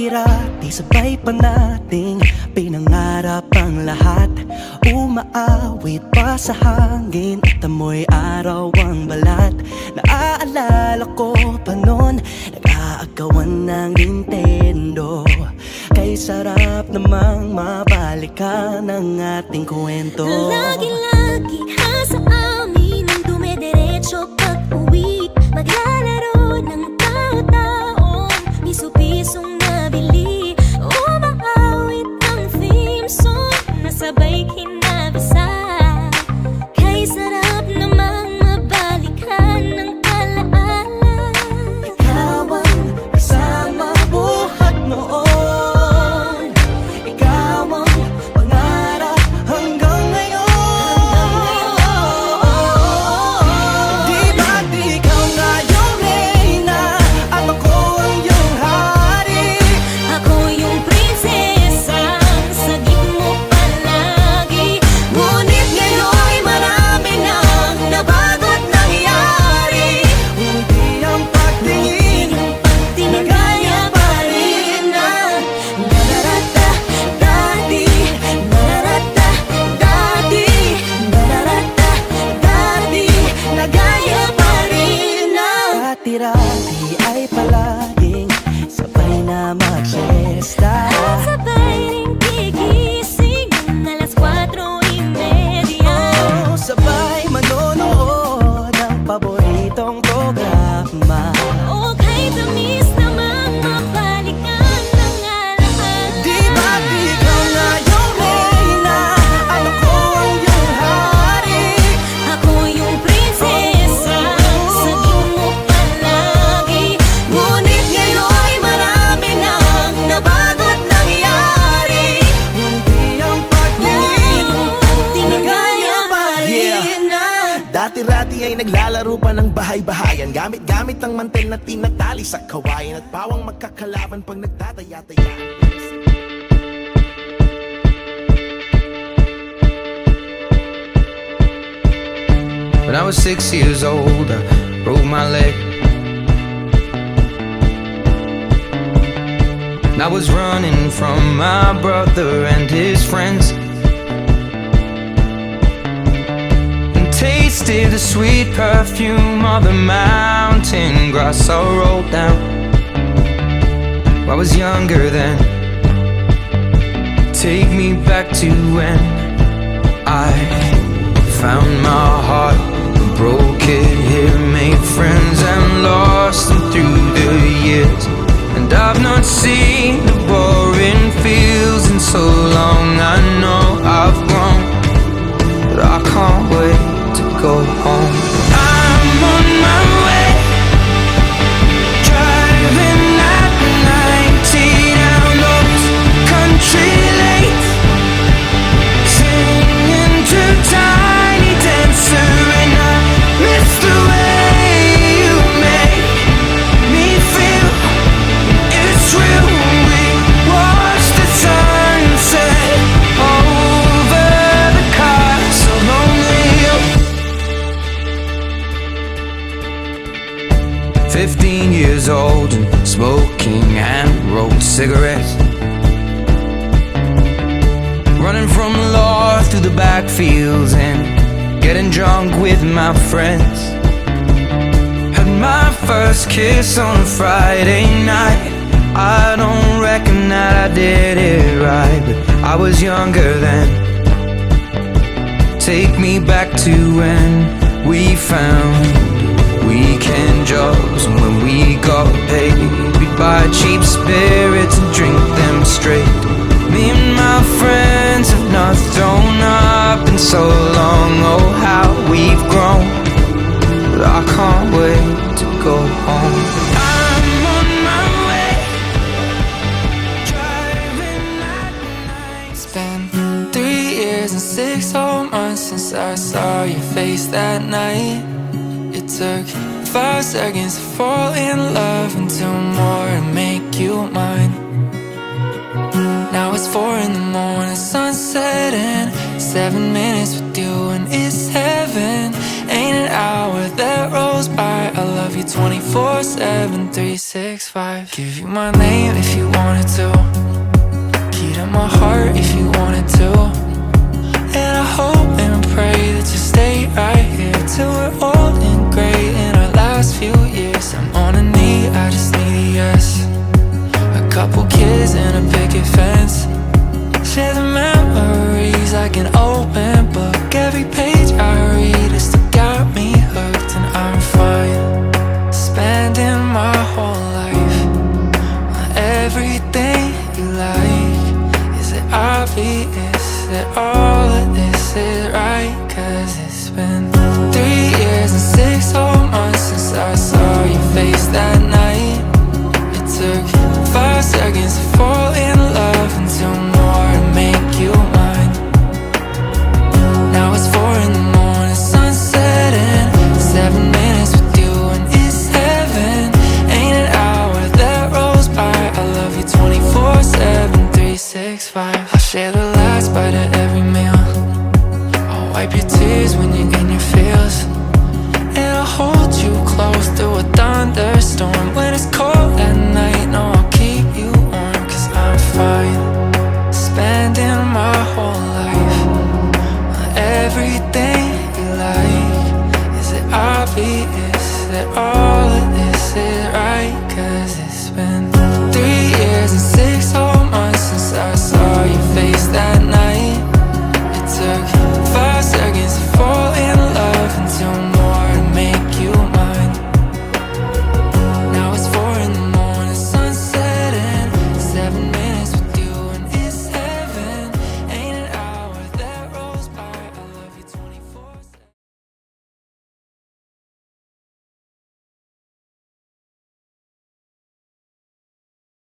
Dati-rati sabay pa nating pinangarap ang lahat. Umaawit pa sa hangin at amoy araw ang balat. Naaalala ko pa noon, nag-aagawan ng Nintendo. Kay sarap namang mabalikan ang ating kwento. Lagi-lagi ka sa amin ang dumediretso pag-uwi. Maglalaro ng tao-taong piso-pisong nabili. Umaawit ang theme song na sabay kinabasa. Kay sarap namang mabalikan ng alaala. Ikaw ang kasama buhat noon. Ikaw ang pangarap hanggang ngayon. Di ba't ikaw nga yung reyna at ako ang iyong hari? Ako yung prinsesang sagip mo palagi. Ngunit ngayon'y marami nang nabago't nangyari. Hindi ang pagtingin nagaya pa rin na nararata dati, nararata dati, nararata dati, nagaya pa rin na. Dati-rati ay palaging sabay na mag-siesta. At sabay ring gigising ng alas 4:30. Oh, sabay manonood ng paboritong programa. O kay tamis namang mabalikan ng alaala. Di ba't ikaw nga yung reyna at ako ang iyong hari? Ako yung prinsesa, sagip mo palagi. Ngunit ngayon'y marami nang nabago't nangyari. Hindi ang pagtingin nagaya pa rin na. Dati-rati ay naglalaro pa ng bahay-bahayan, gamit-gamit ang mantel na tinatali sa kawayan, at pawang magkakalaban pag nagtataya-taya. When I was 6 years old, I broke my leg. And I was running from my brother and his friends, and tasted the sweet perfume of the mountain grass I rolled down. I was younger then. Take me back to when I found my heart, broke it here, made friends and lost them through the years. And I've not seen the boring fields in so long. I know I've grown, but I can't wait to go home. I'm on my way, driving at 90 down those country lanes, singing to Tiny Dancer, and I miss the way you make me feel. It's real. We watch the sunset over the castle lonely. 15 years old and smoking hand-rolled cigarettes, running from the law through the backfields and getting drunk with my friends. Had my first kiss on a Friday night. I don't reckon that I did it right, but I was younger then. Take me back to when we found weekend jobs, and when we got paid, we'd buy cheap spirits and drink them straight. Me and my friends have not thrown up in so long. Oh, how we've grown, but I can't wait to go home. I'm on my way, driving at night. It's been 3 years and 6 whole months since I saw your face that night. It took 5 seconds to fall in love and 2 more to make you mine. Now it's 4 in the morning, sunset, and 7 minutes with you and it's heaven. Ain't an hour that rolls by. I love you 24/7, 365. Give you my name if you wanted to, key to my heart if you wanted to. And I hope and pray that you stay right here till we're old and gray in our last few years. I'm on a knee, I just need a yes. A couple kids and a picket fence. Share the memories like an open book. Every page I read has still got me hooked, and I'm fine spending my whole life on everything you like. Is it obvious that all of this is right? 'Cause it's been 3 years and 6 whole months since I saw your face that night. It took 5 seconds to fall in love and 2 more to make you mine. Now it's 4 in the morning, sun's setting, 7 minutes with you and it's heaven. Ain't an hour that rolls by. I love you 24/7, 365. I'll share the last bite of every meal. I'll wipe your tears when you